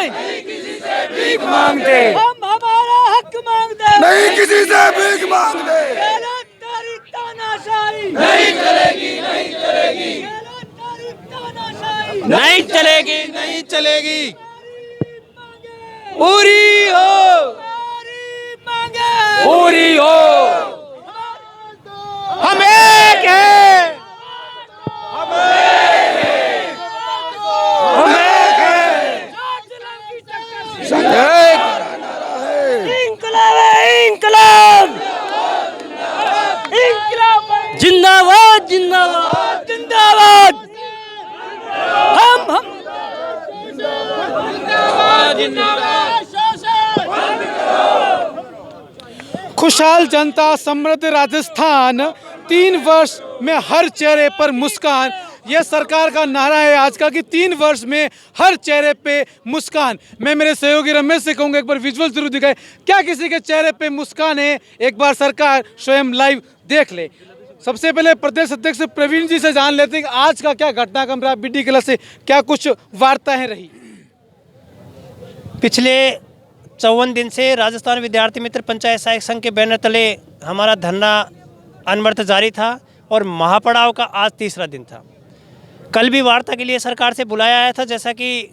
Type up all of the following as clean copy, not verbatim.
नहीं किसी से भीख मांगते, हम हमारा हक मांगते, नहीं किसी से भीख मांगते। गैरतदारी तानाशाही नहीं चलेगी, नहीं चलेगी, गैरतदारी तानाशाही नहीं चलेगी, नहीं चलेगी। पूरी हो, हमारी मांगे पूरी हो। हम एक हैं, हम एक हैं, हम एक हैं। एक नारा है, इंकलाब है, इंकलाब इंकलाब जिंदाबाद जिंदाबाद जिंदाबाद। हम खुशहाल जनता, समृद्ध राजस्थान, 3 वर्ष में हर चेहरे पर मुस्कान। यह सरकार का नारा है आज का कि 3 वर्ष में हर चेहरे पे मुस्कान। मैं मेरे सहयोगी रमेश से कहूँगा एक बार विजुअल जरूर दिखाए, क्या किसी के चेहरे पे मुस्कान है? एक बार सरकार स्वयं लाइव देख ले। सबसे पहले प्रदेश अध्यक्ष प्रवीण जी से जान लेते हैं कि आज का क्या घटनाक्रम रहा, बीडी कला से क्या कुछ वार्ताएं रही? पिछले 54 दिन से राजस्थान विद्यार्थी मित्र पंचायत सहायक संघ के बैनर तले हमारा धरना अनवरत जारी था और महापड़ाव का आज 3रा दिन था। कल भी वार्ता के लिए सरकार से बुलाया आया था। जैसा कि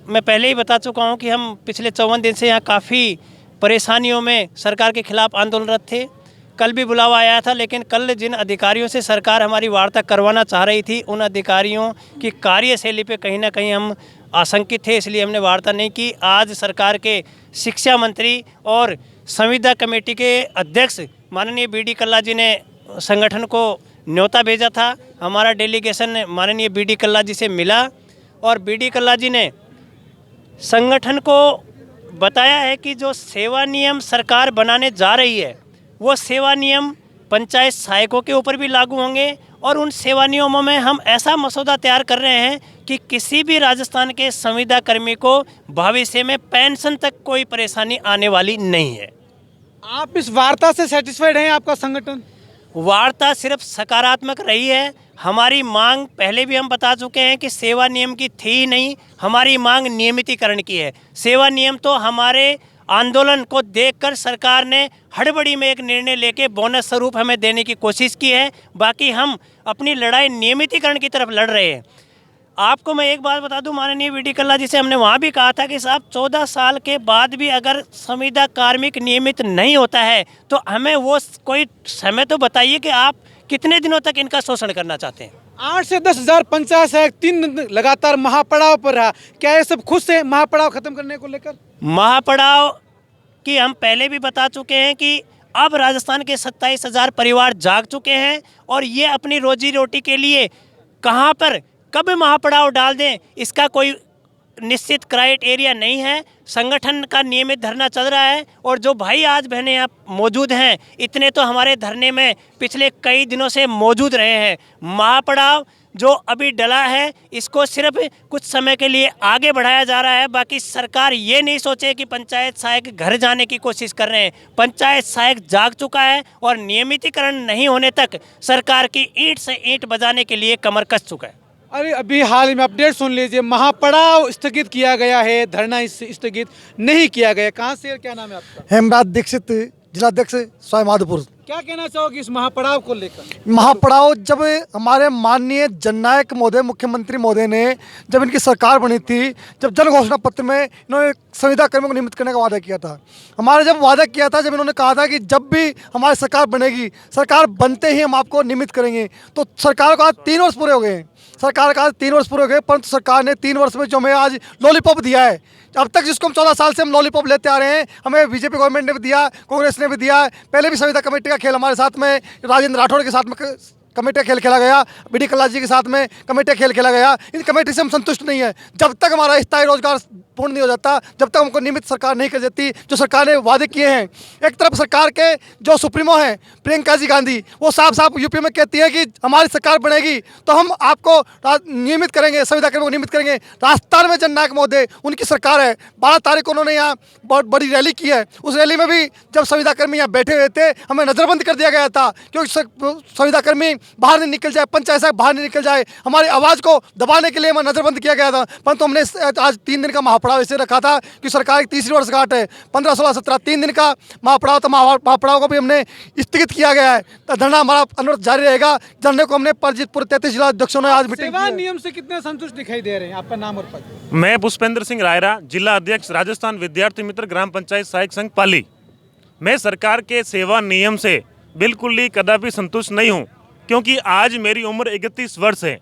मैं पहले ही बता चुका हूं कि हम पिछले 54 दिन से यहाँ काफ़ी परेशानियों में सरकार के खिलाफ आंदोलनरत थे। कल भी बुलावा आया था, लेकिन कल जिन अधिकारियों से सरकार हमारी वार्ता करवाना चाह रही थी उन अधिकारियों की कार्यशैली पे कहीं ना कहीं हम आशंकित थे, इसलिए हमने वार्ता नहीं की। आज सरकार के शिक्षा मंत्री और संविदा कमेटी के अध्यक्ष माननीय बीडी कल्ला जी ने संगठन को न्योता भेजा था। हमारा डेलीगेशन माननीय बीडी कल्ला जी से मिला और बीडी कल्ला जी ने संगठन को बताया है कि जो सेवा नियम सरकार बनाने जा रही है वो सेवा नियम पंचायत सहायकों के ऊपर भी लागू होंगे और उन सेवा नियमों में हम ऐसा मसौदा तैयार कर रहे हैं कि किसी भी राजस्थान के संविदा कर्मी को भविष्य में पेंशन तक कोई परेशानी आने वाली नहीं है। आप इस वार्ता से सेटिस्फाइड हैं? आपका संगठन वार्ता सिर्फ सकारात्मक रही है। हमारी मांग पहले भी हम बता चुके हैं कि सेवा नियम की थी ही नहीं, हमारी मांग नियमितीकरण की है। सेवा नियम तो हमारे आंदोलन को देखकर सरकार ने हड़बड़ी में एक निर्णय लेके बोनस स्वरूप हमें देने की कोशिश की है। बाकी हम अपनी लड़ाई नियमितीकरण की तरफ लड़ रहे हैं। आपको मैं एक बात बता दूं, माननीय बीडी कल्ला जी से हमने वहाँ भी कहा था कि साहब 14 साल के बाद भी अगर संविदा कार्मिक नियमित नहीं होता है तो हमें वो कोई समय तो बताइए कि आप कितने दिनों तक इनका शोषण करना चाहते हैं। 8 से 10 हज़ार पंचायत सहायक 3 दिन लगातार महापड़ाव पर रहा, क्या ये सब खुश है महापड़ाव खत्म करने को लेकर? महापड़ाव की हम पहले भी बता चुके हैं कि अब राजस्थान के 27,000 परिवार जाग चुके हैं और ये अपनी रोजी रोटी के लिए कहाँ पर कब महापड़ाव डाल दें इसका कोई निश्चित क्राइटेरिया नहीं है। संगठन का नियमित धरना चल रहा है और जो भाई आज बहनें यहाँ मौजूद हैं इतने तो हमारे धरने में पिछले कई दिनों से मौजूद रहे हैं। महापड़ाव जो अभी डला है इसको सिर्फ कुछ समय के लिए आगे बढ़ाया जा रहा है। बाकी सरकार ये नहीं सोचे कि पंचायत सहायक घर जाने की कोशिश कर रहे हैं। पंचायत सहायक जाग चुका है और नियमितीकरण नहीं होने तक सरकार की ईंट से ईंट बजाने के लिए कमर कस चुका है। अरे अभी हाल ही में अपडेट सुन लीजिए, महापड़ाव स्थगित किया गया है, धरना स्थगित नहीं किया गया। कहाँ से, क्या नाम है आपका? हेमराज दीक्षित, जिलाध्यक्ष सवाई माधोपुर। क्या कहना चाहोगे इस महापड़ाव को लेकर? महापड़ाव जब हमारे माननीय जननायक महोदय मुख्यमंत्री महोदय ने जब इनकी सरकार बनी थी, जब जन घोषणा पत्र में इन्होंने संविदा कर्मियों को नियमित करने का वादा किया था। हमारे जब वादा किया था, जब इन्होंने कहा था कि जब भी हमारी सरकार बनेगी, सरकार बनते ही हम आपको नियमित करेंगे, तो सरकार को आज 3 वर्ष पूरे हो गए हैं। सरकार का आज 3 वर्ष पूरे हो गए, परंतु सरकार ने 3 वर्ष में जो हमें आज लॉलीपॉप दिया है, अब तक जिसको हम 14 साल से हम लॉलीपॉप लेते आ रहे हैं, हमें बीजेपी गवर्नमेंट ने भी दिया, कांग्रेस ने भी दिया। पहले भी संविदा कमेटी का खेल हमारे साथ में राजेंद्र राठौड़ के साथ में कमेटी का खेल खेला गया, बीडी कल्ला जी के साथ में कमेटी का खेल खेला गया। इन कमेटी से हम संतुष्ट नहीं है। जब तक हमारा स्थायी रोजगार पूर्ण नहीं हो जाता, जब तक हमको नियमित सरकार नहीं कर देती जो सरकार ने वादे किए हैं। एक तरफ सरकार के जो सुप्रीमो हैं प्रियंका जी गांधी, वो साफ साफ यूपी में कहती है कि हमारी सरकार बनेगी तो हम आपको नियमित करेंगे, संविदा कर्मियों को नियमित करेंगे। राजस्थान में जननायक महोदय उनकी सरकार है, 12 तारीख को उन्होंने यहाँ बहुत बड़ी रैली की है। उस रैली में भी जब संविदा कर्मी यहाँ बैठे हुए थे, हमें नज़रबंद कर दिया गया था क्योंकि संविदा कर्मी बाहर नहीं निकल जाए, पंचायत सहायक बाहर नहीं निकल जाए, हमारी आवाज़ को दबाने के लिए हमें नज़रबंद किया गया था। परंतु हमने आज 3 दिन का महापड़ाव इसे रखा था कि सरकार की तीसरी वर्षगांठ है, 15, 16, 17 3 दिन का महापड़ाव था। महापड़ाव को भी हमने स्थगित किया गया है। तो धरना हमारा अनवरत जारी रहेगा। धरने को हमने पूरे 33 जिला अध्यक्षों ने आज मीटिंग सेवा की है। नियम से कितने संतुष्ट दिखाई दे रहे हैं? आपका नाम और पद? मैं पुष्पेंद्र सिंह रायरा, जिला अध्यक्ष राजस्थान विद्यार्थी मित्र ग्राम पंचायत सहायक संघ पाली। मैं सरकार के सेवा नियम से बिल्कुल ही कदापि संतुष्ट नहीं हूं, क्योंकि आज मेरी उम्र 31 वर्ष है।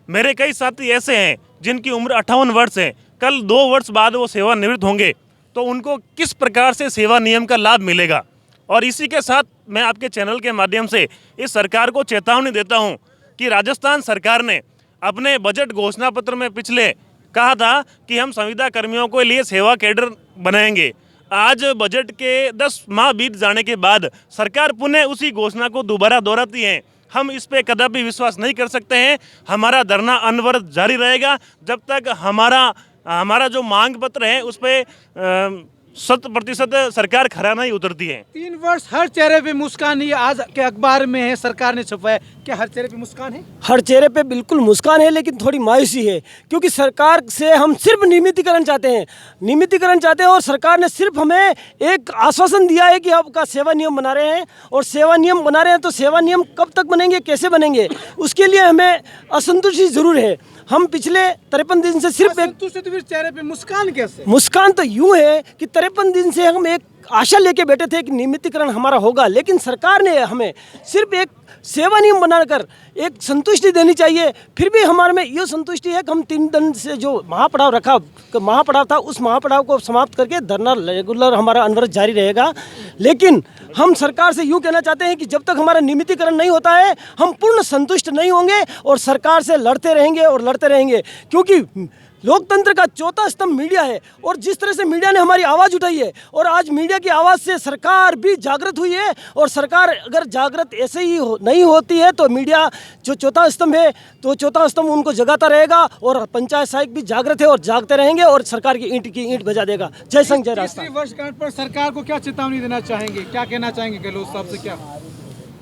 मेरे कई साथी ऐसे हैं जिनकी उम्र 58 वर्ष है। कल 2 वर्ष बाद वो सेवानिवृत्त होंगे, तो उनको किस प्रकार से सेवा नियम का लाभ मिलेगा? और इसी के साथ मैं आपके चैनल के माध्यम से इस सरकार को चेतावनी देता हूं कि राजस्थान सरकार ने अपने बजट घोषणा पत्र में पिछले कहा था कि हम संविदा कर्मियों के लिए सेवा कैडर बनाएंगे। आज बजट के 10 माह बीत जाने के बाद सरकार पुनः उसी घोषणा को दोबारा दोहराती है। हम इस पे कदापि विश्वास नहीं कर सकते हैं। हमारा धरना अनवरत जारी रहेगा जब तक हमारा जो मांग पत्र है उस पर 100% सरकार खरा नहीं उतरती है। 3 वर्ष हर चेहरे पे मुस्कान, ये आज के अखबार में है, सरकार ने छपाया। क्या हर चेहरे पे मुस्कान है? हर चेहरे पे बिल्कुल मुस्कान है, लेकिन थोड़ी मायूसी है, क्योंकि सरकार से हम सिर्फ नियमितीकरण चाहते हैं और सरकार ने सिर्फ हमें एक आश्वासन दिया है कि आपका सेवा नियम बना रहे हैं, और सेवा नियम बना रहे हैं तो सेवा नियम कब तक बनेंगे, कैसे बनेंगे, उसके लिए हमें असंतुष्टि जरूर है। हम पिछले 53 दिन से सिर्फ एक तो फिर चेहरे पे मुस्कान कैसे? मुस्कान तो यूं है कि 53 दिन से हम एक आशा लेके बैठे थे कि नियमितीकरण हमारा होगा, लेकिन सरकार ने हमें सिर्फ एक सेवा नियम बनाकर एक संतुष्टि देनी चाहिए। फिर भी हमारे में ये संतुष्टि है कि हम 3 दिन से जो महापड़ाव था उस महापड़ाव को समाप्त करके धरना रेगुलर हमारा अनवरत जारी रहेगा। लेकिन हम सरकार से यूँ कहना चाहते हैं कि जब तक हमारा नियमितीकरण नहीं होता है हम पूर्ण संतुष्ट नहीं होंगे और सरकार से लड़ते रहेंगे, क्योंकि लोकतंत्र का चौथा स्तंभ मीडिया है, और जिस तरह से मीडिया ने हमारी आवाज़ उठाई है और आज मीडिया की आवाज़ से सरकार भी जागृत हुई है, और सरकार अगर जागृत ऐसे ही नहीं होती है तो मीडिया जो चौथा स्तंभ है तो चौथा स्तंभ उनको जगाता रहेगा, और पंचायत सहायक भी जागृत है और जागते रहेंगे और सरकार की ईंट बजा देगा। जय संघ जय राजस्थान। तीसरी वर्षगांठ पर सरकार को क्या चेतावनी देना चाहेंगे, क्या कहना चाहेंगे गहलोत साहब से? क्या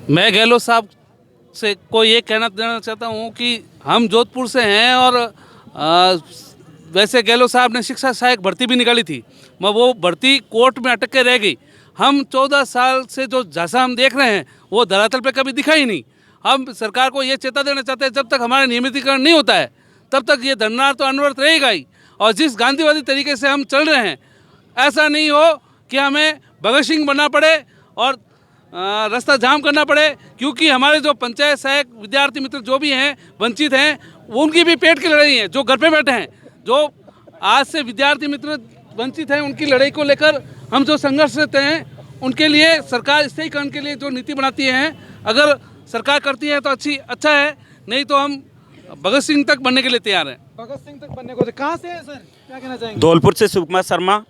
मैं गहलोत साहब से को ये कहना देना चाहता हूँ कि हम जोधपुर से हैं, और वैसे गहलोत साहब ने शिक्षा सहायक भर्ती भी निकाली थी, मगर वो भर्ती कोर्ट में अटक के रह गई। हम 14 साल से जो झांसा हम देख रहे हैं वो धरातल पे कभी दिखा ही नहीं। हम सरकार को ये चेता देना चाहते हैं जब तक हमारा नियमितीकरण नहीं होता है तब तक ये धरना तो अनवरत रहेगा ही, और जिस गांधीवादी तरीके से हम चल रहे हैं ऐसा नहीं हो कि हमें भगत सिंह बनना पड़े और रास्ता जाम करना पड़े, क्योंकि हमारे जो पंचायत सहायक विद्यार्थी मित्र जो भी हैं वंचित हैं, उनकी भी पेट की लड़ाई है। जो घर पे बैठे हैं, जो आज से विद्यार्थी मित्र वंचित हैं, उनकी लड़ाई को लेकर हम जो संघर्ष रहते हैं, उनके लिए सरकार स्थायीकरण के लिए जो नीति बनाती है, अगर सरकार करती है तो अच्छा है, नहीं तो हम भगत सिंह तक बनने के लिए तैयार हैं। भगत सिंह तक बनने को कहाँ से है सर, क्या कहना चाहेंगे? धौलपुर से शिवकुमार शर्मा।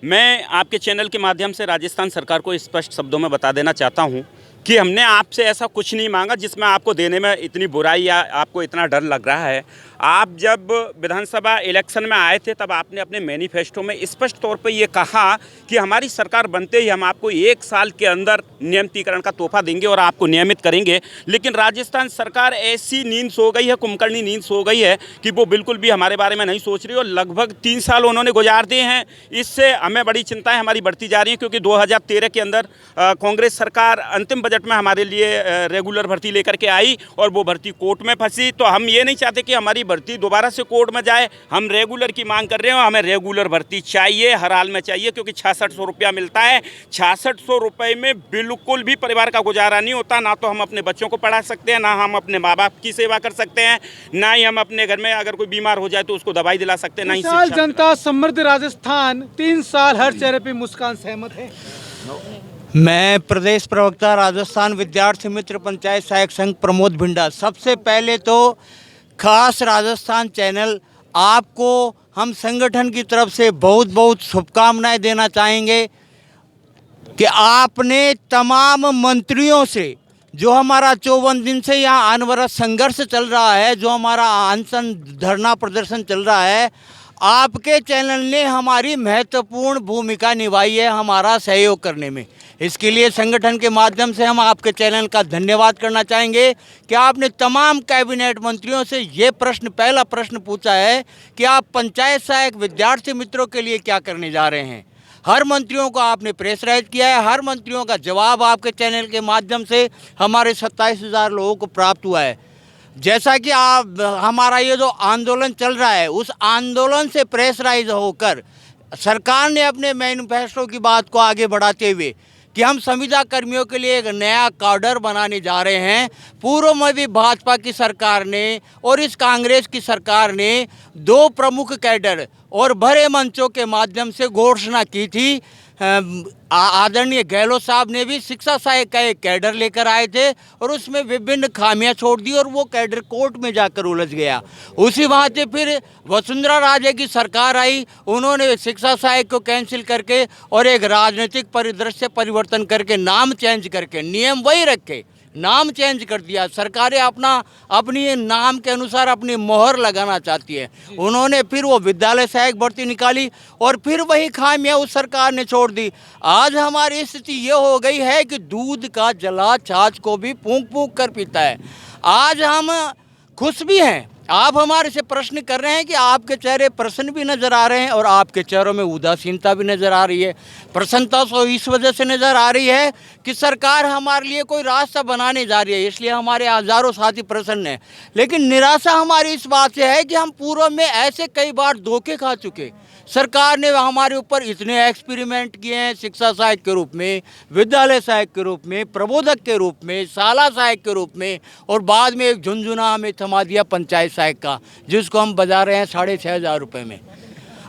मैं आपके चैनल के माध्यम से राजस्थान सरकार को स्पष्ट शब्दों में बता देना चाहता हूं कि हमने आपसे ऐसा कुछ नहीं मांगा जिसमें आपको देने में इतनी बुराई या आपको इतना डर लग रहा है। आप जब विधानसभा इलेक्शन में आए थे तब आपने अपने मैनिफेस्टो में स्पष्ट तौर पे ये कहा कि हमारी सरकार बनते ही हम आपको 1 साल के अंदर नियमितीकरण का तोहफा देंगे और आपको नियमित करेंगे। लेकिन राजस्थान सरकार ऐसी नींद सो गई है, कुंभकर्णी नींद सो गई है कि वो बिल्कुल भी हमारे बारे में नहीं सोच रही, और लगभग 3 साल उन्होंने गुजार दिए हैं। इससे हमें बड़ी चिंताएँ हमारी बढ़ती जा रही हैं, क्योंकि 2013 के अंदर कांग्रेस सरकार अंतिम बजट में हमारे लिए रेगुलर भर्ती लेकर के आई और वो भर्ती कोर्ट में फंसी। तो हम ये नहीं चाहते कि हमारी भर्ती दोबारा से कोर्ट में जाए। हम रेगुलर की मांग कर रहे हैं, हमें रेगुलर भर्ती चाहिए, हर हाल में चाहिए, क्योंकि 6600 रुपया मिलता है। 6600 रुपये में बिल्कुल भी परिवार का गुजारा नहीं होता। ना तो हम अपने बच्चों को पढ़ा सकते हैं, ना हम अपने माँ बाप की सेवा कर सकते हैं, ना ही हम अपने घर में अगर कोई बीमार हो जाए तो उसको दवाई दिला सकते हैं, ना ही विशाल जनता समृद्ध राजस्थान 3 साल हर चेहरे पे मुस्कान, सहमत है? मैं प्रदेश प्रवक्ता राजस्थान विद्यार्थी मित्र पंचायत सहायक संघ प्रमोद भिंडा। सबसे पहले तो खास राजस्थान चैनल आपको हम संगठन की तरफ से बहुत बहुत शुभकामनाएं देना चाहेंगे कि आपने तमाम मंत्रियों से जो हमारा 54 दिन से यहाँ अनवरत संघर्ष चल रहा है, जो हमारा अनशन धरना प्रदर्शन चल रहा है, आपके चैनल ने हमारी महत्वपूर्ण भूमिका निभाई है हमारा सहयोग करने में। इसके लिए संगठन के माध्यम से हम आपके चैनल का धन्यवाद करना चाहेंगे कि आपने तमाम कैबिनेट मंत्रियों से ये प्रश्न, पहला प्रश्न पूछा है कि आप पंचायत सहायक विद्यार्थी मित्रों के लिए क्या करने जा रहे हैं। हर मंत्रियों को आपने प्रेशराइज किया है, हर मंत्रियों का जवाब आपके चैनल के माध्यम से हमारे 27,000 लोगों को प्राप्त हुआ है। जैसा कि आप, हमारा ये जो आंदोलन चल रहा है, उस आंदोलन से प्रेशराइज होकर सरकार ने अपने मैनिफेस्टो की बात को आगे बढ़ाते हुए कि हम संविदा कर्मियों के लिए एक नया काडर बनाने जा रहे हैं। पूर्व में भी भाजपा की सरकार ने और इस कांग्रेस की सरकार ने 2 प्रमुख कैडर और बड़े मंचों के माध्यम से घोषणा की थी। आदरणीय गहलोत साहब ने भी शिक्षा सहायक का एक कैडर लेकर आए थे और उसमें विभिन्न खामियां छोड़ दी और वो कैडर कोर्ट में जाकर उलझ गया। उसी वहाँ से फिर वसुंधरा राजे की सरकार आई, उन्होंने शिक्षा सहायक को कैंसिल करके और एक राजनीतिक परिदृश्य परिवर्तन करके, नाम चेंज करके, नियम वही रखे, नाम चेंज कर दिया। सरकारें अपनी नाम के अनुसार अपनी मोहर लगाना चाहती है। उन्होंने फिर वो विद्यालय सहायक भर्ती निकाली और फिर वही खामियां उस सरकार ने छोड़ दी। आज हमारी स्थिति ये हो गई है कि दूध का जला छाछ को भी फूंक फूंक कर पीता है। आज हम खुश भी हैं, आप हमारे से प्रश्न कर रहे हैं कि आपके चेहरे प्रसन्न भी नज़र आ रहे हैं और आपके चेहरों में उदासीनता भी नज़र आ रही है। प्रसन्नता तो इस वजह से नज़र आ रही है कि सरकार हमारे लिए कोई रास्ता बनाने जा रही है, इसलिए हमारे हज़ारों साथी प्रसन्न हैं। लेकिन निराशा हमारी इस बात से है कि हम पूर्व में ऐसे कई बार धोखे खा चुके। सरकार ने हमारे ऊपर इतने एक्सपेरिमेंट किए हैं, शिक्षा सहायक के रूप में, विद्यालय सहायक के रूप में, प्रबोधक के रूप में, शाला सहायक के रूप में, और बाद में एक झुंझुना हमें थमा दिया पंचायत सहायक का, जिसको हम बजा रहे हैं 6,500 रुपये में।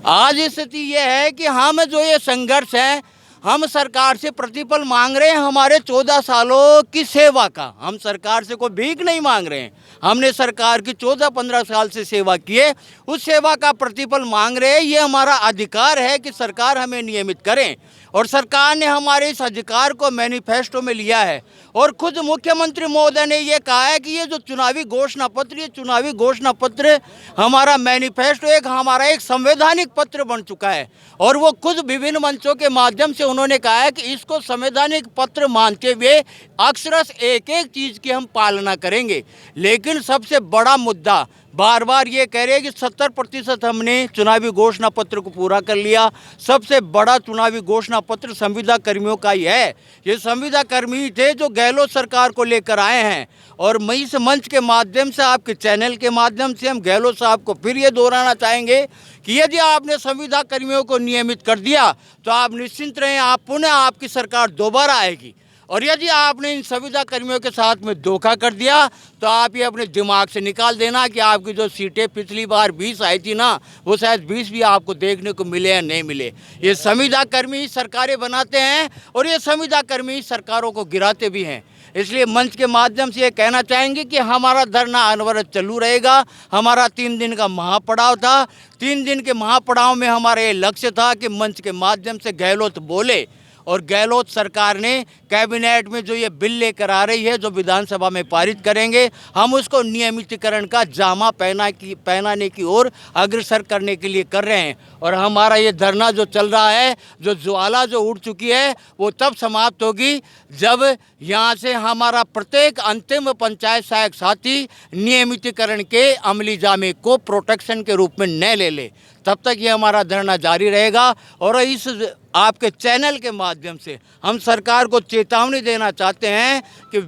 आज स्थिति ये है कि हम जो ये संघर्ष है, हम सरकार से प्रतिफल मांग रहे हैं हमारे 14 सालों की सेवा का। हम सरकार से कोई भीख नहीं मांग रहे हैं, हमने सरकार की 14-15 साल से सेवा की है, उस सेवा का प्रतिफल मांग रहे हैं। ये हमारा अधिकार है कि सरकार हमें नियमित करें और सरकार ने हमारे इस अधिकार को मैनिफेस्टो में लिया है। और खुद मुख्यमंत्री महोदय ने ये कहा है कि ये जो चुनावी घोषणा पत्र, ये चुनावी घोषणा पत्र हमारा मैनिफेस्टो हमारा एक संवैधानिक पत्र बन चुका है। और वो खुद विभिन्न मंचों के माध्यम से उन्होंने कहा है कि इसको संवैधानिक पत्र मानते हुए अक्षरश एक एक चीज़ की हम पालना करेंगे। लेकिन सबसे बड़ा मुद्दा, बार बार ये कह रहे हैं कि 70% हमने चुनावी घोषणा पत्र को पूरा कर लिया। सबसे बड़ा चुनावी घोषणा पत्र संविदा कर्मियों का ही है। ये संविदा कर्मी थे जो गहलोत सरकार को लेकर आए हैं। और मैं इस मंच के माध्यम से, आपके चैनल के माध्यम से, हम गहलोत साहब को फिर ये दोहराना चाहेंगे कि यदि आपने संविदा कर्मियों को नियमित कर दिया तो आप निश्चिंत रहें, आप पुनः आपकी सरकार दोबारा आएगी। और यदि आपने इन संविदा कर्मियों के साथ में धोखा कर दिया तो आप ये अपने दिमाग से निकाल देना कि आपकी जो सीटें पिछली बार 20 आई थी ना, वो शायद 20 भी आपको देखने को मिले या नहीं मिले। ये संविदा कर्मी ही सरकारें बनाते हैं और ये संविदा कर्मी ही सरकारों को गिराते भी हैं। इसलिए मंच के माध्यम से ये कहना चाहेंगे कि हमारा धरना अनवरत चालू रहेगा। हमारा 3 दिन का महापड़ाव था। 3 दिन के महापड़ाव में हमारा ये लक्ष्य था कि मंच के माध्यम से गहलोत बोले, और गहलोत सरकार ने कैबिनेट में जो ये बिल लेकर आ रही है, जो विधानसभा में पारित करेंगे, हम उसको नियमितीकरण का जामा पहनाने की ओर अग्रसर करने के लिए कर रहे हैं। और हमारा ये धरना जो चल रहा है, जो ज्वाला जो उठ चुकी है, वो तब समाप्त होगी जब यहाँ से हमारा प्रत्येक अंतिम पंचायत सहायक साथी नियमितीकरण के अमली जामे को प्रोटेक्शन के रूप में न ले ले। तब तक ये हमारा धरना जारी रहेगा। और इस आपके चैनल के माध्यम से हम सरकार को चेतावनी देना चाहते हैं कि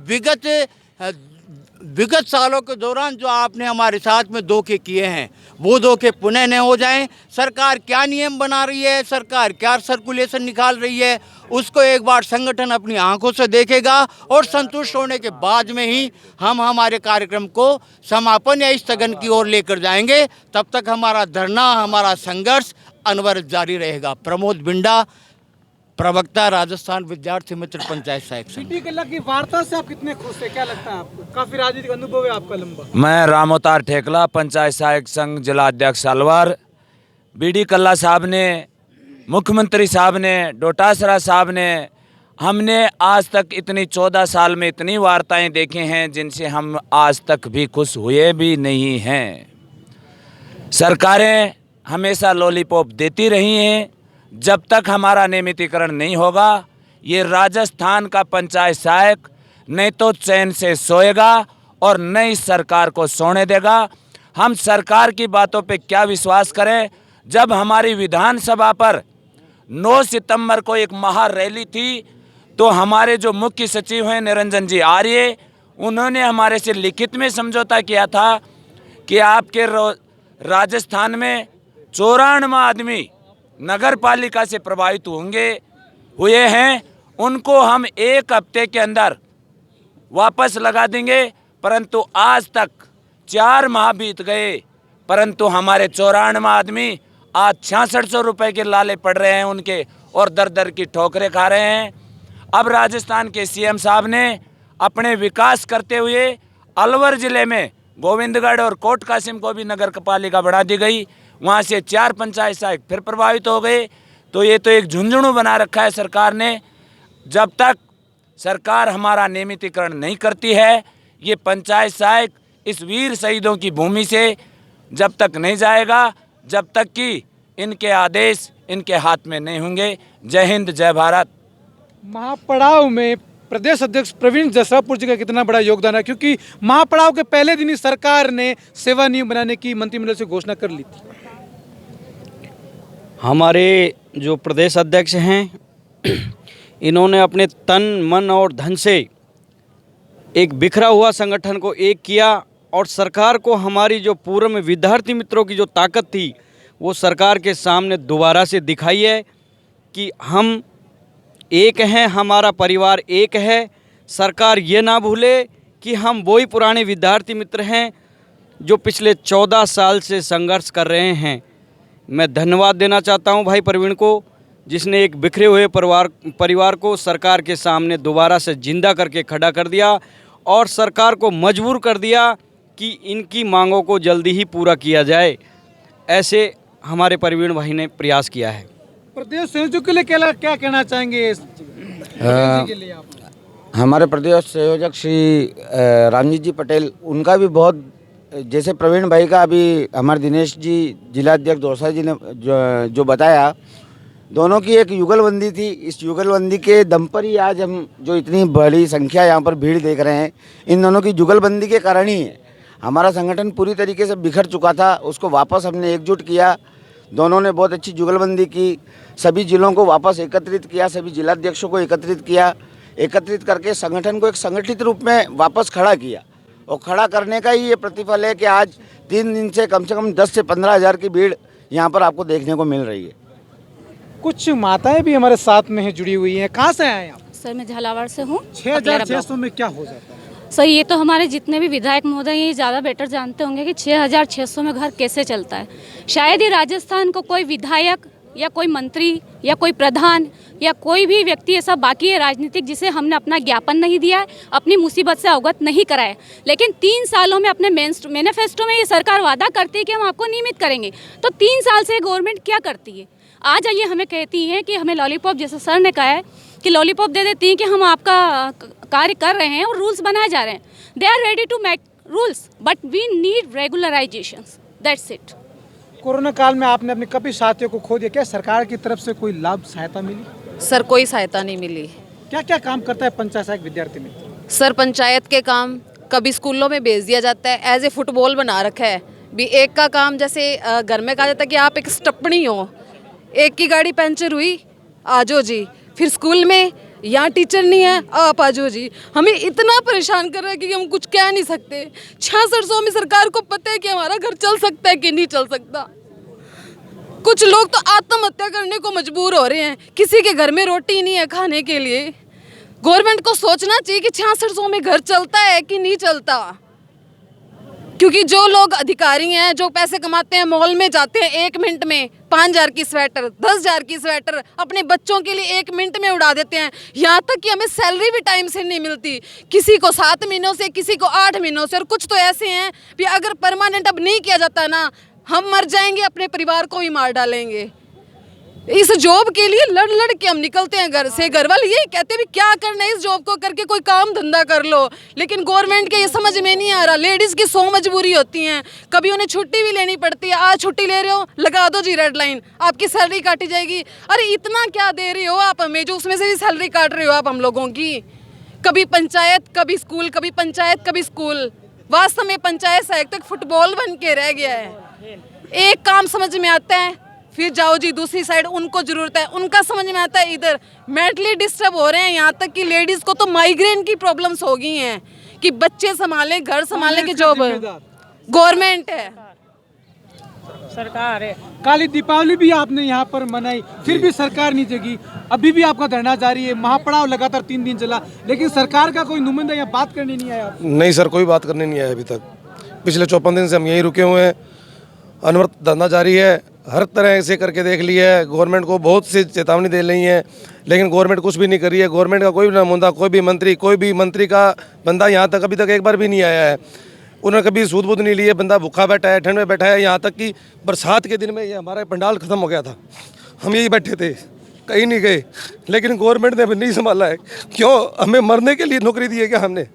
विगत सालों के दौरान जो आपने हमारे साथ में धोखे किए हैं, वो धोखे पुनः न हो जाएं। सरकार क्या नियम बना रही है, सरकार क्या सर्कुलेशन निकाल रही है, उसको एक बार संगठन अपनी आंखों से देखेगा और संतुष्ट होने के बाद में ही हम हमारे कार्यक्रम को समापन या स्थगन की ओर लेकर जाएंगे। तब तक हमारा धरना, हमारा संघर्ष अनवरत जारी रहेगा। प्रमोद बिंडा, प्रवक्ता, राजस्थान विद्यार्थी मित्र पंचायत सहायक संघ। बीडी कल्ला की वार्ता से आप कितने खुश हैं, क्या लगता है आपको? काफी राजनीतिक अनुभव है आपका लंबा। मैं रामोतार ठेकला, पंचायत सहायक संघ जिला अध्यक्ष अलवर। बीडी कल्ला साहब ने, मुख्यमंत्री साहब ने, डोटासरा साहब ने, हमने आज तक इतनी 14 साल में इतनी वार्ताएं देखी हैं जिनसे हम आज तक भी खुश हुए भी नहीं हैं। सरकारें हमेशा लॉलीपॉप देती रही हैं। जब तक हमारा नियमितीकरण नहीं होगा, ये राजस्थान का पंचायत सहायक नहीं तो चैन से सोएगा और नई सरकार को सोने देगा। हम सरकार की बातों पे क्या विश्वास करें, जब हमारी विधानसभा पर 9 सितंबर को एक महारैली थी तो हमारे जो मुख्य सचिव हैं निरंजन जी आर्य, उन्होंने हमारे से लिखित में समझौता किया था कि आपके राजस्थान में 94 आदमी नगर पालिका से प्रभावित हुए हैं, उनको हम 1 हफ्ते के अंदर वापस लगा देंगे। परंतु आज तक 4 माह बीत गए, परंतु हमारे 94 आदमी आज 6600 रुपये के लाले पड़ रहे हैं उनके, और दर दर की ठोकरें खा रहे हैं। अब राजस्थान के सीएम साहब ने अपने विकास करते हुए अलवर ज़िले में गोविंदगढ़ और कोट कासिम को भी नगर पालिका बढ़ा दी गई, वहाँ से 4 पंचायत सहायक फिर प्रभावित हो गए। तो ये तो एक झुंझुनू बना रखा है सरकार ने। जब तक सरकार हमारा नियमितीकरण नहीं करती है, ये पंचायत सहायक इस वीर शहीदों की भूमि से जब तक नहीं जाएगा, जब तक कि इनके आदेश इनके हाथ में नहीं होंगे। जय हिंद, जय भारत। महापड़ाव में प्रदेश अध्यक्ष प्रवीण जसरापुर जी का कितना बड़ा योगदान है, क्योंकि महापड़ाव के पहले दिन ही सरकार ने सेवा नियम बनाने की मंत्रिमंडल से घोषणा कर ली थी। हमारे जो प्रदेश अध्यक्ष हैं इन्होंने अपने तन मन और धन से एक बिखरा हुआ संगठन को एक किया, और सरकार को हमारी जो पूर्व में विद्यार्थी मित्रों की जो ताकत थी वो सरकार के सामने दोबारा से दिखाई है कि हम एक हैं, हमारा परिवार एक है। सरकार ये ना भूले कि हम वही पुराने विद्यार्थी मित्र हैं जो पिछले 14 साल से संघर्ष कर रहे हैं। मैं धन्यवाद देना चाहता हूं भाई प्रवीण को, जिसने एक बिखरे हुए परिवार को सरकार के सामने दोबारा से जिंदा करके खड़ा कर दिया और सरकार को मजबूर कर दिया कि इनकी मांगों को जल्दी ही पूरा किया जाए। ऐसे हमारे प्रवीण भाई ने प्रयास किया है। प्रदेश संयोजक के लिए क्या कहना चाहेंगे के लिए आप? हमारे प्रदेश संयोजक श्री रामजीत जी पटेल, उनका भी बहुत, जैसे प्रवीण भाई का अभी हमारे दिनेश जी जिलाध्यक्ष दौसा जी ने जो बताया, दोनों की एक युगलबंदी थी। इस युगलबंदी के दम पर ही आज हम जो इतनी बड़ी संख्या यहाँ पर भीड़ देख रहे हैं, इन दोनों की जुगलबंदी के कारण ही है। हमारा संगठन पूरी तरीके से बिखर चुका था, उसको वापस हमने एकजुट किया। दोनों ने बहुत अच्छी जुगलबंदी की, सभी जिलों को वापस एकत्रित किया, सभी जिलाध्यक्षों को एकत्रित किया, एकत्रित करके संगठन को एक संगठित रूप में वापस खड़ा किया। और खड़ा करने का ही ये प्रतिफल है कि आज 3 दिन से कम 10 से 15 हज़ार की भीड़ यहाँ पर आपको देखने को मिल रही है। कुछ माताएं भी हमारे साथ में जुड़ी हुई हैं। कहाँ से आए आप? सर मैं झालावाड़ से हूँ। 6600 में क्या हो जाता है? सर ये तो हमारे जितने भी विधायक महोदय ये ज़्यादा बेटर जानते होंगे कि 6600 में घर कैसे चलता है। शायद ही राजस्थान को कोई विधायक या कोई मंत्री या कोई प्रधान या कोई भी व्यक्ति ऐसा बाकी है राजनीतिक जिसे हमने अपना ज्ञापन नहीं दिया है, अपनी मुसीबत से अवगत नहीं कराया। लेकिन 3 सालों में अपने मैनिफेस्टो में ये सरकार वादा करती है कि हम आपको नियमित करेंगे, तो 3 साल से गवर्नमेंट क्या करती है? आज ये हमें कहती है कि हमें लॉलीपॉप, जैसे सर ने कहा है कि लॉलीपॉप दे देती हैं कि हम आपका कार्य कर रहे हैं और रूल्स बनाए जा रहे हैं। They are ready to make rules but we need regularisations, that's it. Corona काल में आपने अपने कई साथियों को खो दिया, क्या सरकार की तरफ से कोई लाभ सहायता मिली? सर कोई सहायता नहीं मिली। क्या क्या काम करता है पंचायत सहायक विद्यार्थी मित्र? सर पंचायत के काम कभी स्कूलों में भेज दिया जाता है, एज ए फुटबॉल बना रखा है। भी एक का काम जैसे घर में कहा जाता है कि आप एक स्टपनी हो, एक की गाड़ी पंचर हुई आजो जी, फिर स्कूल में यहाँ टीचर नहीं है आप आजो जी। हमें इतना परेशान कर रहा है कि हम कुछ कह नहीं सकते। 6600 में सरकार को पता है कि हमारा घर चल सकता है कि नहीं चल सकता। कुछ लोग तो आत्महत्या करने को मजबूर हो रहे हैं, किसी के घर में रोटी नहीं है खाने के लिए। गवर्नमेंट को सोचना चाहिए कि 6600 में घर चलता है कि नहीं चलता, क्योंकि जो लोग अधिकारी हैं, जो पैसे कमाते हैं, मॉल में जाते हैं 1 मिनट में 5000 की स्वेटर, 10,000 की स्वेटर अपने बच्चों के लिए 1 मिनट में उड़ा देते हैं। यहाँ तक कि हमें सैलरी भी टाइम से नहीं मिलती, किसी को 7 महीनों से, किसी को 8 महीनों से। और कुछ तो ऐसे हैं कि अगर परमानेंट अब नहीं किया जाता ना, हम मर जाएंगे, अपने परिवार को ही मार डालेंगे। इस जॉब के लिए लड़ लड़ के हम निकलते हैं घर से। घर वाले यही कहते हैं भी क्या करना है इस जॉब को करके, कोई काम धंधा कर लो, लेकिन गवर्नमेंट के ये समझ में नहीं आ रहा। लेडीज़ की 100 मजबूरी होती हैं, कभी उन्हें छुट्टी भी लेनी पड़ती है। आज छुट्टी ले रहे हो, लगा दो जी रेड लाइन, आपकी सैलरी काटी जाएगी। अरे इतना क्या दे रहे हो आप हमें, जो उसमें से भी सैलरी काट रहे हो आप हम लोगों की। कभी पंचायत, कभी स्कूल, कभी पंचायत, कभी स्कूल। वास्तव में पंचायत सहायक तक फुटबॉल बन के रह गया है। एक काम समझ में आता है, फिर जाओ जी दूसरी साइड, उनको जरूरत है, उनका समझ में आता है इधर मेंटली डिस्टर्ब हो रहे हैं। यहाँ तक कि लेडीज़ को तो माइग्रेन की प्रॉब्लम्स हो गई हैं कि बच्चे संभालें, घर संभालने की जॉब गवर्नमेंट है, सरकार है। काली दीपावली भी आपने यहाँ पर मनाई, फिर भी सरकार नहीं जगी। अभी भी आपका धरना जारी है, महापड़ाव लगातार 3 दिन चला, लेकिन सरकार का कोई नुमाइंदा यहाँ बात करने नहीं आया। नहीं सर, कोई बात करने नहीं आया अभी तक। पिछले 54 दिन से हम यहीं रुके हुए हैं, अनवरत धरना जारी है। हर तरह से करके देख लिया है, गवर्नमेंट को बहुत सी चेतावनी दे रही है, लेकिन गवर्नमेंट कुछ भी नहीं कर रही है। गवर्नमेंट का कोई भी नुमाइंदा, कोई भी मंत्री का बंदा यहाँ तक अभी तक एक बार भी नहीं आया है। उन्होंने कभी सूद बूद नहीं लिए, बंदा भूखा बैठा है, ठंड में बैठा है। यहाँ तक कि बरसात के दिन में ये हमारा पंडाल खत्म हो गया था, हम यही बैठे थे, कहीं नहीं गए, लेकिन गवर्नमेंट ने हमें नहीं संभाला है। क्यों? हमें मरने के लिए नौकरी दी है क्या हमने?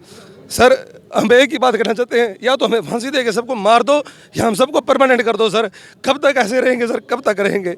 सर हम एक ही बात करना चाहते हैं, या तो हमें फांसी दे के सबको मार दो, या हम सबको परमानेंट कर दो। सर कब तक ऐसे रहेंगे सर, कब तक रहेंगे?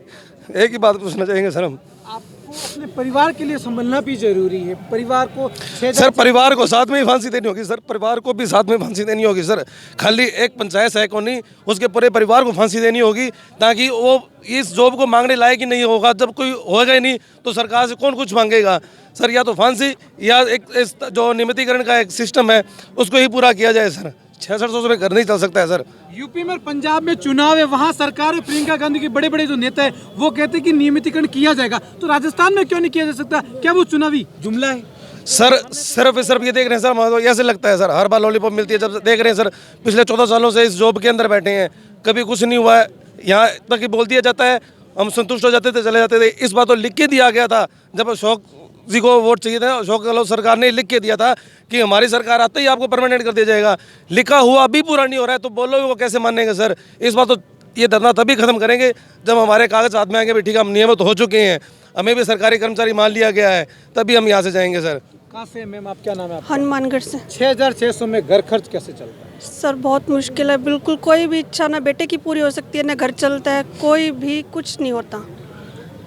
एक ही बात पूछना चाहेंगे सर हम। आपको अपने परिवार के लिए संभलना भी जरूरी है। परिवार को सर, परिवार को साथ में ही फांसी देनी होगी सर, परिवार को भी साथ में फांसी देनी होगी सर। खाली एक पंचायत सहायक को नहीं, उसके पूरे परिवार को फांसी देनी होगी, ताकि वो इस जॉब को मांगने लायक ही नहीं होगा। जब कोई होगा ही नहीं तो सरकार से कौन कुछ मांगेगा सर? या तो फांसी, या एक जो नियमितीकरण का एक सिस्टम है उसको ही पूरा किया जाए सर। 600 में घर नहीं चल सकता है सर। यूपी में, पंजाब में चुनाव है, वहाँ सरकार प्रियंका गांधी के बड़े बड़े जो नेता है वो कहते हैं कि नियमितीकरण किया जाएगा, तो राजस्थान में क्यों नहीं किया जा सकता? क्या वो चुनावी जुमला है? सर सिर्फ ये देख रहे हैं सर, मुझे तो ऐसे लगता है सर, हर बार लॉलीपॉप मिलती है। जब देख रहे हैं सर, पिछले 14 सालों से इस जॉब के अंदर बैठे हैं, कभी कुछ नहीं हुआ है। यहाँ तक कि बोल दिया जाता है, हम संतुष्ट हो जाते थे, चले जाते थे। इस बार तो लिख के दिया गया था, जब अशोक जी को वोट चाहिए था, अशोक गहलोत सरकार ने लिख के दिया था कि हमारी सरकार आते ही आपको परमानेंट कर दिया जाएगा। लिखा हुआ अभी पूरा नहीं हो रहा है, तो बोलो वो कैसे मानेंगे सर? इस बार तो ये धरना तभी खत्म करेंगे जब हमारे कागज हाथ में आएंगे भी ठीक है, हम नियमित हो चुके हैं, हमें भी सरकारी कर्मचारी मान लिया गया है, तभी हम यहाँ से जाएंगे सर। कहाँ से मैम, आप क्या नाम है आपका? हनुमानगढ़ से। 6600 में घर खर्च कैसे चलता है? सर बहुत मुश्किल है, बिल्कुल कोई भी इच्छा ना बेटे की पूरी हो सकती है, ना घर चलता है, कोई भी कुछ नहीं होता।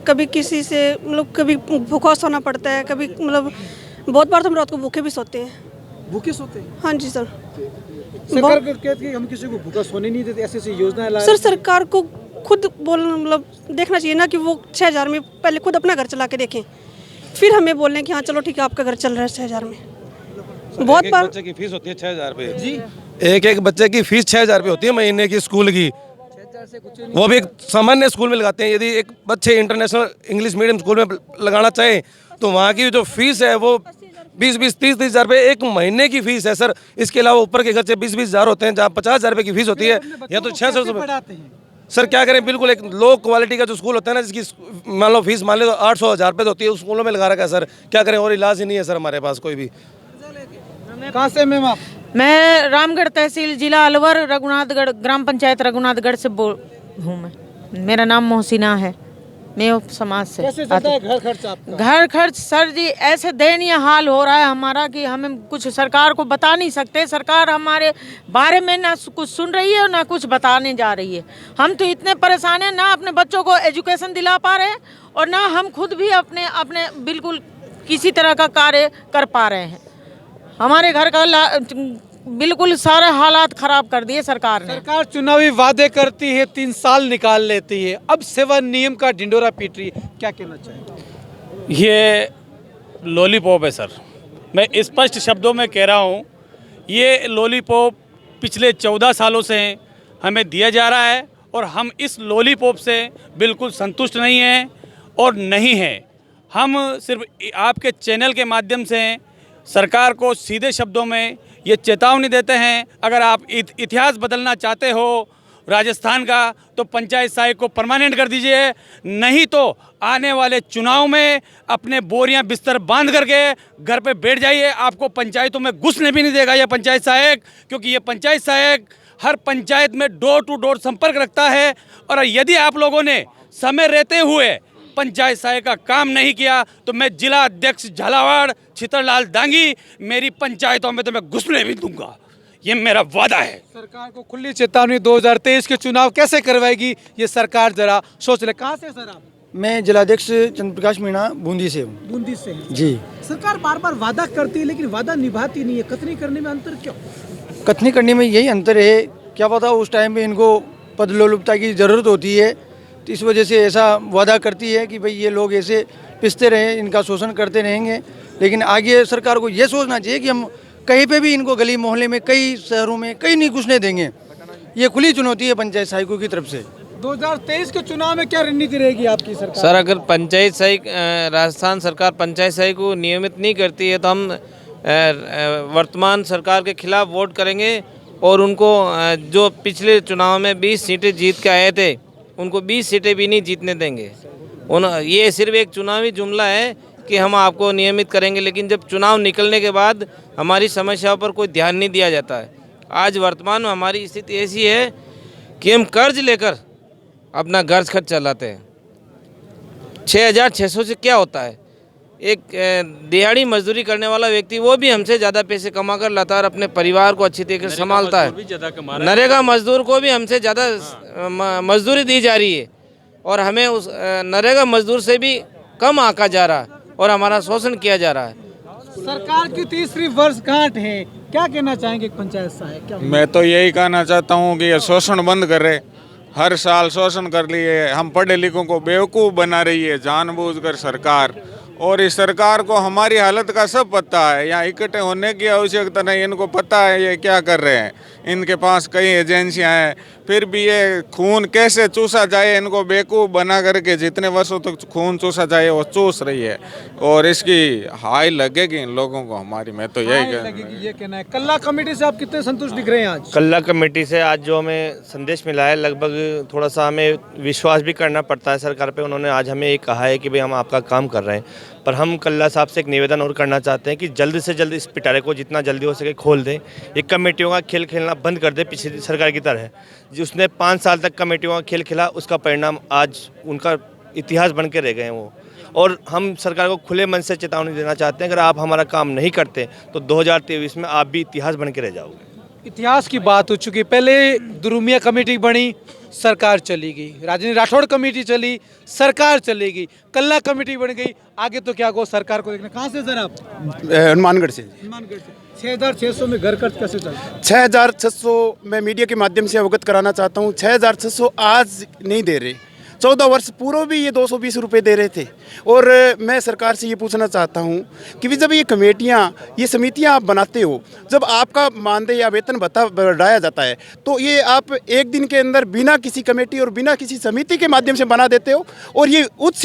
कभी किसी से मतलब कभी भूखा सोना पड़ता है, कभी मतलब बहुत बार तो हम रात को भूखे भी सोते हैं। भूखे सोते हैं? हाँ जी सर। सरकार कहती है कि हम किसी को भूखा सोने नहीं देते, ऐसी योजनाएं ला। सर सरकार को खुद बोलना मतलब देखना चाहिए ना कि वो 6000 में पहले खुद अपना घर चला के देखें, फिर हमें बोलें कि हाँ चलो ठीक है आपका घर चल रहा है 6000 में। बहुत बार बच्चे की फीस होती है 6000 रुपये जी, एक बच्चे की फीस 6000 रुपये होती है महीने की स्कूल की, वो भी एक सामान्य स्कूल में लगाते हैं। यदि एक बच्चे इंटरनेशनल इंग्लिश मीडियम स्कूल में लगाना चाहे तो वहाँ की जो फीस है वो 20-20, 30-30 हज़ार रुपये एक महीने की फीस है सर। इसके अलावा ऊपर के खर्चे 20-20 हज़ार होते हैं, जहाँ 50 हज़ार रुपये की फीस होती है, या तो 600 रुपये। सर क्या करें, बिल्कुल एक लो क्वालिटी का जो स्कूल होता है ना, जिसकी मान लो फीस मान लो 800 हज़ार रुपये होती है, उस स्कूलों में लगा रखा है सर। क्या करें, और इलाज ही नहीं है सर हमारे पास कोई भी। कहाँ से मैम आप? मैं रामगढ़ तहसील, जिला अलवर, रघुनाथगढ़, ग्राम पंचायत रघुनाथगढ़ से हूँ मैं। मेरा नाम मोहसिना है, मैं उप समाज से। कैसे चलता है घर खर्च आपका? घर खर्च सर जी ऐसे दयनीय हाल हो रहा है हमारा कि हमें कुछ सरकार को बता नहीं सकते। सरकार हमारे बारे में ना कुछ सुन रही है और ना कुछ बताने जा रही है। हम तो इतने परेशान हैं, ना अपने बच्चों को एजुकेशन दिला पा रहे हैं और ना हम खुद भी अपने बिल्कुल किसी तरह का कार्य कर पा रहे हैं। हमारे घर का बिल्कुल सारे हालात खराब कर दिए सरकार ने। सरकार चुनावी वादे करती है, 3 साल निकाल लेती है, अब सेवा नियम का ढिंडोरा पीट रही है, क्या कहना चाहेंगे? ये लॉलीपॉप है सर, मैं स्पष्ट शब्दों में कह रहा हूँ, ये लॉलीपॉप पिछले 14 सालों से हमें दिया जा रहा है और हम इस लॉलीपॉप से बिल्कुल संतुष्ट नहीं हैं और नहीं हैं। हम सिर्फ आपके चैनल के माध्यम से सरकार को सीधे शब्दों में ये चेतावनी देते हैं, अगर आप इतिहास बदलना चाहते हो राजस्थान का तो पंचायत सहायक को परमानेंट कर दीजिए, नहीं तो आने वाले चुनाव में अपने बोरियां बिस्तर बांध करके घर पे बैठ जाइए। आपको पंचायतों में घुसने भी नहीं देगा ये पंचायत सहायक, क्योंकि ये पंचायत सहायक हर पंचायत में डोर टू डोर संपर्क रखता है। और यदि आप लोगों ने समय रहते हुए पंचायत सहायक का काम नहीं किया तो मैं जिला अध्यक्ष झालावाड़ छितरलाल डांगी मेरी पंचायतों में तो मैं घुसने भी दूंगा, ये मेरा वादा है। सरकार को खुली चेतावनी, 2023 के चुनाव कैसे करवाएगी ये सरकार, जरा सोच ले। कहाँ से सर आप? मैं जिलाध्यक्ष चंद्रप्रकाश मीणा बूंदी से हूँ। बूंदी से हैं। जी। सरकार बार बार वादा करती है लेकिन वादा निभाती नहीं है, कथनी करने में अंतर क्यों? कथनी करने में यही अंतर है, क्या पता उस टाइम पे इनको पद लोलुपता की ज़रूरत होती है तो इस वजह से ऐसा वादा करती है कि भाई ये लोग ऐसे पिसते रहे, इनका शोषण करते रहेंगे। लेकिन आगे सरकार को ये सोचना चाहिए कि हम कहीं पे भी इनको गली मोहल्ले में, कई शहरों में कहीं नहीं घुसने देंगे। ये खुली चुनौती है पंचायत सहायकों की तरफ से। 2023 के चुनाव में क्या रणनीति रहेगी आपकी सरकार? सर, अगर पंचायत सहायक राजस्थान सरकार पंचायत सहायक को नियमित नहीं करती है तो हम वर्तमान सरकार के खिलाफ वोट करेंगे और उनको जो पिछले चुनाव में 20 सीटें जीत के आए थे उनको 20 सीटें भी नहीं जीतने देंगे। ये सिर्फ एक चुनावी जुमला है कि हम आपको नियमित करेंगे, लेकिन जब चुनाव निकलने के बाद हमारी समस्याओं पर कोई ध्यान नहीं दिया जाता है। आज वर्तमान में हमारी स्थिति ऐसी है कि हम कर्ज लेकर अपना घर खर्च चलाते हैं। 6,600 से क्या होता है? एक दिहाड़ी मजदूरी करने वाला व्यक्ति वो भी हमसे ज़्यादा पैसे कमा कर लाता है और अपने परिवार को अच्छी तरीके से संभालता है। नरेगा मजदूर को भी हमसे ज़्यादा मजदूरी दी जा रही है और हमें उस नरेगा मजदूर से भी कम आंका जा रहा है और हमारा शोषण किया जा रहा है। सरकार की तीसरी वर्षगांठ है, क्या कहना चाहेंगे पंचायत सहायक? मैं तो यही कहना चाहता हूँ कि ये शोषण बंद करे। हर साल शोषण कर लिए, हम पढ़े लिखों को बेवकूफ़ बना रही है जानबूझकर सरकार। और इस सरकार को हमारी हालत का सब पता है, यहाँ इकट्ठे होने की आवश्यकता नहीं, इनको पता है ये क्या कर रहे हैं। इनके पास कई एजेंसियां हैं, फिर भी ये खून कैसे चूसा जाए इनको बेवकूफ़ बना करके जितने वर्षों तक खून चूसा जाए वो चूस रही है और इसकी हाई लगेगी इन लोगों को हमारी। मैं तो यही कहना है। कल्ला कमेटी से आप कितने संतुष्ट दिख रहे हैं आज? कल्ला कमेटी से आज जो हमें संदेश मिला है, लगभग थोड़ा सा हमें विश्वास भी करना पड़ता है सरकार पे। उन्होंने आज हमें ये कहा है कि भाई हम आपका काम कर रहे हैं, पर हम कल्ला साहब से एक निवेदन और करना चाहते हैं कि जल्द से जल्द इस पिटारे को जितना जल्दी हो सके खोल दें। ये कमेटियों का खेल खेलना बंद कर दे पिछली सरकार की तरह। जिसने 5 साल तक कमेटियों का खेल खेला उसका परिणाम आज उनका इतिहास बन के रह गए हैं वो। और हम सरकार को खुले मन से चेतावनी देना चाहते हैं, अगर आप हमारा काम नहीं करते तो 2023 में आप भी इतिहास बन के रह जाओगे। इतिहास की बात हो चुकी, पहले दुरुमिया कमेटी बनी, सरकार चली गई, राजनी राठौड़ कमेटी चली, सरकार चली गई, कल्ला कमेटी बन गई, आगे तो क्या को सरकार को देखना। कहाँ से सर आप? हनुमानगढ़ से। 6,600 में घर खर्च कैसे चल रहा है? 6,600 मैं मीडिया के माध्यम से अवगत कराना चाहता हूँ। 6,600 आज नहीं दे रहे, 14 वर्ष पूर्व भी ये 220 रुपये दे रहे थे। और मैं सरकार से ये पूछना चाहता हूँ कि जब ये कमेटियाँ, ये समितियाँ आप बनाते हो, जब आपका मानदेय या वेतन भत्ता बढ़ाया जाता है तो ये आप एक दिन के अंदर बिना किसी कमेटी और बिना किसी समिति के माध्यम से बना देते हो। और ये उच्च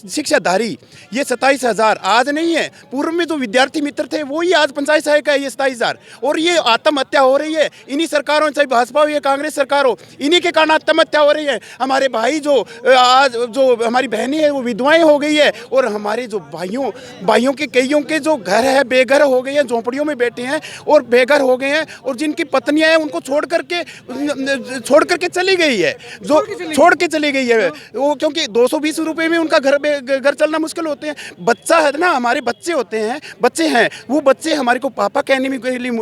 शिक्षाधारी ये 27,000 आज नहीं है, पूर्व में जो विद्यार्थी मित्र थे वो ही आज पंचायत सहायक है ये 27,000। और ये आत्महत्या हो रही है इन्हीं सरकारों, चाहे भाजपा हो या कांग्रेस सरकार हो, इन्हीं के कारण आत्महत्या हो रही है। हमारे भाई जो आज जो हमारी बहनें हैं वो विधवाएं हो गई है और हमारे जो भाइयों के कईयों के जो घर है बेघर हो गए हैं, झोंपड़ियों में बैठे हैं और बेघर हो गए हैं और जिनकी पत्नियां हैं उनको छोड़ करके चली गई है, जो छोड़ के चली गई है वो, क्योंकि 220 रुपये में उनका घर चलना मुश्किल होते हैं। बच्चा है ना, हमारे बच्चे होते हैं, बच्चे हैं, वो बच्चे हमारे को पापा कहने में के लिए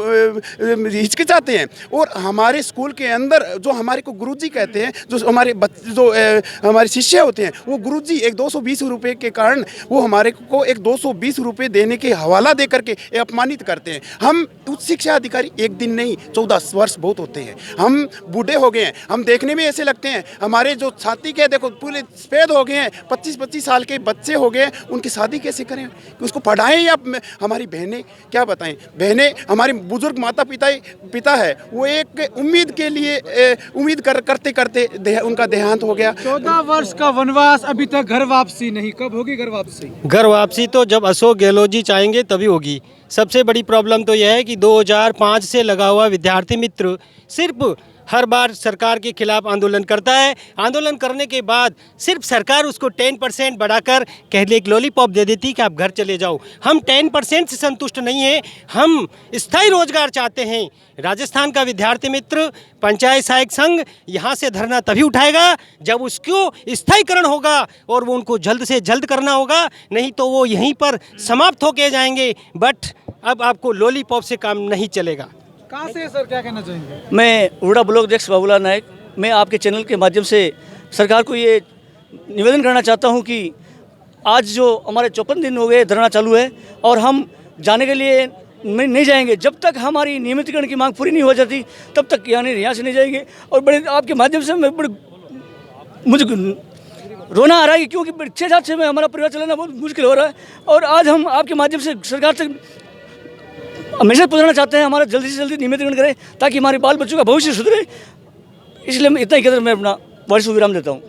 हिचकिचाते हैं। और हमारे स्कूल के अंदर जो हमारे को गुरुजी कहते हैं, जो हमारे बच्चे जो हमारे शिष्य होते हैं, वो गुरुजी एक 220 रुपये के कारण वो हमारे को एक 220 रुपये देने के हवाला दे करके अपमानित करते हैं। हम उच्च शिक्षा अधिकारी एक दिन नहीं 14 वर्ष बहुत होते हैं, हम बूढ़े हो गए हैं, हम देखने में ऐसे लगते हैं। हमारे जो छाती के देखो पूरे सफ़ेद हो गए हैं, 25-25 साल के बच्चे हो गए, उनकी शादी कैसे करें, उसको पढ़ाएं या हमारी बहनें क्या बताएं। बहनें हमारे बुजुर्ग माता पिता है, वो एक उम्मीद के लिए उम्मीद करते करते उनका देहांत हो गया। 14 वर्ष का वनवास, अभी तक घर वापसी नहीं, कब होगी घर वापसी? घर वापसी तो जब अशोक गहलोत जी चाहेंगे तभी होगी। सबसे बड़ी प्रॉब्लम तो यह है कि 2005 से लगा हुआ विद्यार्थी मित्र सिर्फ हर बार सरकार के खिलाफ आंदोलन करता है। आंदोलन करने के बाद सिर्फ सरकार उसको 10% बढ़ाकर कहले एक लॉलीपॉप दे देती कि आप घर चले जाओ। हम 10% से संतुष्ट नहीं हैं, हम स्थायी रोजगार चाहते हैं। राजस्थान का विद्यार्थी मित्र पंचायत सहायक संघ यहाँ से धरना तभी उठाएगा जब उसको स्थायीकरण होगा और वो उनको जल्द से जल्द करना होगा, नहीं तो वो यहीं पर समाप्त होके जाएंगे। बट अब आपको लॉलीपॉप से काम नहीं चलेगा। कहाँ से सर, क्या कहना चाहेंगे? मैं उड़ा ब्लॉक अध्यक्ष बाबूलाल नायक, मैं आपके चैनल के माध्यम से सरकार को ये निवेदन करना चाहता हूँ कि आज जो हमारे 54 दिन हो गए धरना चालू है और हम जाने के लिए नहीं जाएंगे जब तक हमारी नियमितीकरण की मांग पूरी नहीं हो जाती, तब तक यानी यहाँ से नहीं जाएंगे। और बड़े आपके माध्यम से मैं मुझे रोना आ रहा है क्योंकि 6 से में हमारा परिवार चलाना बहुत मुश्किल हो रहा है। और आज हम आपके माध्यम से सरकार से मैसेज पहुँचाना चाहते हैं हमारा जल्दी से जल्दी नियमितीकरण करें ताकि हमारे बाल बच्चों का भविष्य सुधरे। इसलिए मैं इतना ही कहकर मैं अपना वर्ष विराम देता हूँ।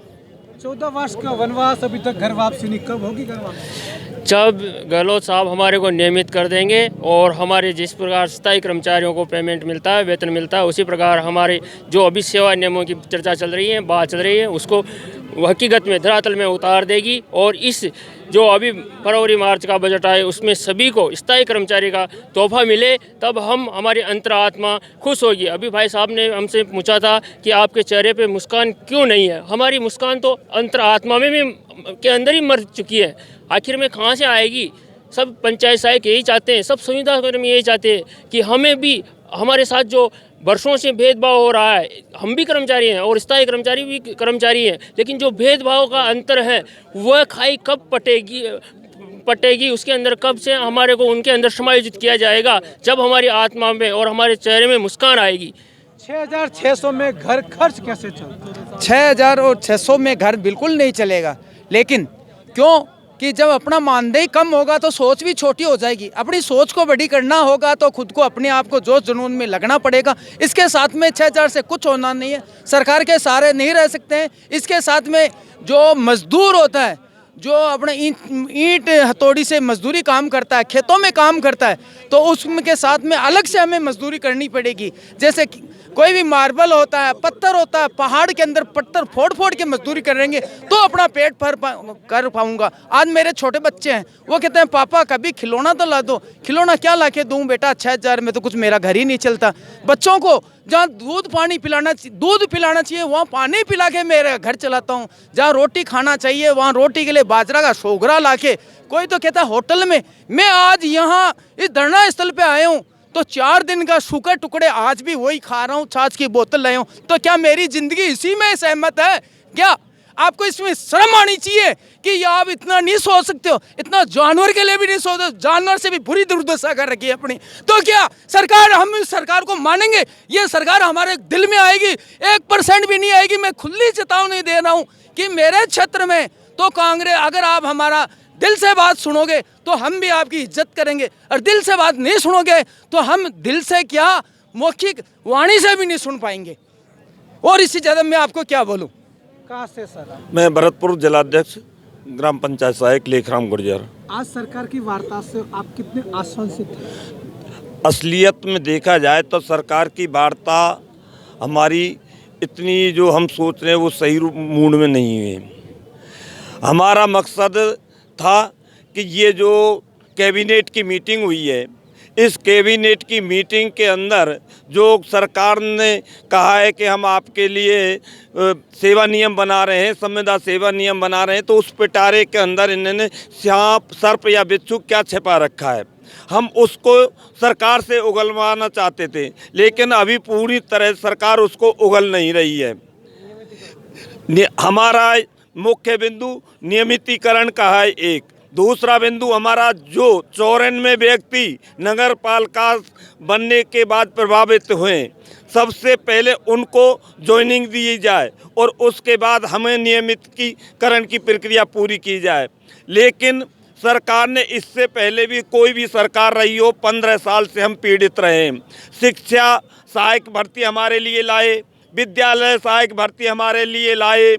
14 वर्ष का वनवास, अभी तक घर वापसी नहीं, कब होगी घर वापसी? जब गहलोत साहब हमारे को नियमित कर देंगे और हमारे जिस प्रकार स्थायी कर्मचारियों को पेमेंट मिलता है, वेतन मिलता है, उसी प्रकार हमारे जो अभी सेवा नियमों की चर्चा चल रही है, बात चल रही है, उसको हकीकत में धरातल में उतार देगी। और इस जो अभी फरवरी मार्च का बजट आए उसमें सभी को स्थायी कर्मचारी का तोहफा मिले, तब हम हमारी अंतरात्मा खुश होगी। अभी भाई साहब ने हमसे पूछा था कि आपके चेहरे पे मुस्कान क्यों नहीं है। हमारी मुस्कान तो अंतरात्मा में भी के अंदर ही मर चुकी है, आखिर में कहाँ से आएगी। सब पंचायत सहायक यही चाहते हैं, सब संविदा कर्मी यही चाहते हैं कि हमें भी हमारे साथ जो वर्षों से भेदभाव हो रहा है, हम भी कर्मचारी हैं और स्थायी कर्मचारी भी कर्मचारी हैं, लेकिन जो भेदभाव का अंतर है वह खाई कब पटेगी उसके अंदर कब से हमारे को उनके अंदर समायोजित किया जाएगा, जब हमारी आत्मा में और हमारे चेहरे में मुस्कान आएगी। 6,600 में घर खर्च कैसे चलता? 6,600 में घर बिल्कुल नहीं चलेगा, लेकिन क्यों कि जब अपना मानदेय कम होगा तो सोच भी छोटी हो जाएगी। अपनी सोच को बड़ी करना होगा तो खुद को अपने आप को जोश जुनून में लगना पड़ेगा। इसके साथ में 6,000 से कुछ होना नहीं है, सरकार के सहारे नहीं रह सकते हैं। इसके साथ में जो मजदूर होता है, जो अपने ईंट हथौड़ी से मजदूरी काम करता है, खेतों में काम करता है, तो उसके साथ में अलग से हमें मजदूरी करनी पड़ेगी। जैसे कोई भी मार्बल होता है, पत्थर होता है, पहाड़ के अंदर पत्थर फोड़ के मजदूरी करेंगे तो अपना पेट कर पाऊंगा। आज मेरे छोटे बच्चे हैं, वो कहते हैं पापा कभी खिलौना तो ला दो। खिलौना क्या ला के दूँ बेटा, 6,000 में तो कुछ मेरा घर ही नहीं चलता। बच्चों को जहाँ दूध पिलाना चाहिए वहाँ पानी पिला के मेरा घर चलाता हूँ। जहाँ रोटी खाना चाहिए वहाँ रोटी के लिए बाजरा का सोगरा ला के, कोई तो कहता है होटल में। मैं आज यहाँ इस धरना स्थल पे आया हूँ तो 4 दिन का सूखे टुकड़े आज भी वही खा रहा हूँ, छाछ की बोतल लाया हूँ। तो क्या मेरी जिंदगी इसी में सहमत है क्या? आपको इसमें शर्म आनी चाहिए कि आप इतना नहीं सोच सकते हो, इतना जानवर के लिए भी नहीं सोचते, जानवर से भी बुरी दुर्दशा कर रखी है अपनी। तो क्या सरकार, हम इस सरकार को मानेंगे? ये सरकार हमारे दिल में आएगी, 1% भी नहीं आएगी। मैं खुली चेतावनी दे रहा हूँ कि मेरे क्षेत्र में तो कांग्रेस, अगर आप हमारा दिल से बात सुनोगे तो हम भी आपकी इज्जत करेंगे, और दिल से बात नहीं सुनोगे तो हम दिल से क्या मौखिक वाणी से भी नहीं सुन पाएंगे। और इससे ज़्यादा मैं आपको क्या बोलूँ। कहाँ से सर? मैं भरतपुर जिलाध्यक्ष ग्राम पंचायत सहायक लेखराम गुर्जर। आज सरकार की वार्ता से आप कितने आश्वसित हैं? असलियत में देखा जाए तो सरकार की वार्ता हमारी इतनी जो हम सोच रहे हैं वो सही मूड में नहीं है। हमारा मकसद था कि ये जो कैबिनेट की मीटिंग हुई है, इस कैबिनेट की मीटिंग के अंदर जो सरकार ने कहा है कि हम आपके लिए सेवा नियम बना रहे हैं, संविदा सेवा नियम बना रहे हैं, तो उस पिटारे के अंदर इन्होंने सांप, सर्प या बिच्छू क्या छिपा रखा है, हम उसको सरकार से उगलवाना चाहते थे, लेकिन अभी पूरी तरह सरकार उसको उगल नहीं रही है। हमारा मुख्य बिंदु नियमितीकरण का है एक। दूसरा बिंदु हमारा जो 94 व्यक्ति नगर पालिका बनने के बाद प्रभावित हुए, सबसे पहले उनको ज्वाइनिंग दी जाए और उसके बाद हमें नियमितीकरण की प्रक्रिया पूरी की जाए। लेकिन सरकार ने इससे पहले भी कोई भी सरकार रही हो, 15 साल से हम पीड़ित रहे हैं। शिक्षा सहायक भर्ती हमारे लिए लाए, विद्यालय सहायक भर्ती हमारे लिए लाए,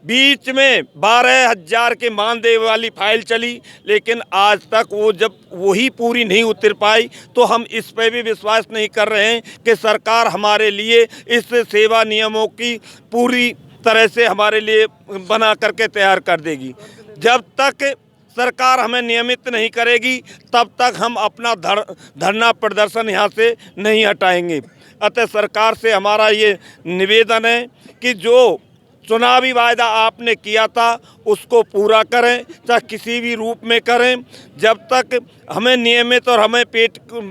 बीच में 12,000 के मानदेय वाली फाइल चली, लेकिन आज तक वो जब वही पूरी नहीं उतर पाई तो हम इस पे भी विश्वास नहीं कर रहे हैं कि सरकार हमारे लिए इस सेवा नियमों की पूरी तरह से हमारे लिए बना करके तैयार कर देगी। जब तक सरकार हमें नियमित नहीं करेगी तब तक हम अपना धरना प्रदर्शन यहाँ से नहीं हटाएंगे। अतः सरकार से हमारा ये निवेदन है कि जो चुनावी वायदा आपने किया था उसको पूरा करें, चाहे किसी भी रूप में करें। जब तक हमें नियमित और हमें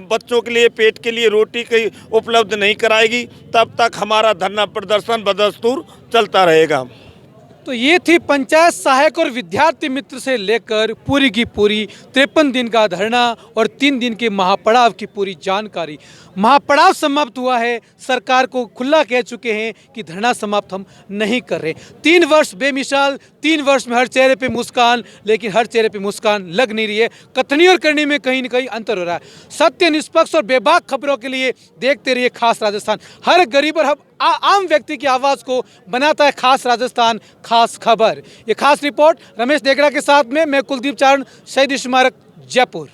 बच्चों के लिए पेट के लिए रोटी की उपलब्ध नहीं कराएगी तब तक हमारा धरना प्रदर्शन बदस्तूर चलता रहेगा। तो ये थी पंचायत सहायक और विद्यार्थी मित्र से लेकर पूरी की पूरी 53 दिन का धरना और 3 दिन के महापड़ाव की पूरी जानकारी। महापड़ाव समाप्त हुआ है, सरकार को खुला कह चुके हैं कि धरना समाप्त हम नहीं कर रहे। 3 वर्ष बेमिसाल, 3 वर्ष में हर चेहरे पे मुस्कान, लेकिन हर चेहरे पे मुस्कान लग नहीं रही है। कथनी और करनी में कहीं न कहीं अंतर हो रहा है। सत्य, निष्पक्ष और बेबाक खबरों के लिए देखते रहिए खास राजस्थान। हर गरीब और आम व्यक्ति की आवाज़ को बनाता है खास राजस्थान, खास खबर। ये खास रिपोर्ट रमेश देगड़ा के साथ में मैं कुलदीप चारण, शहीद स्मारक, जयपुर।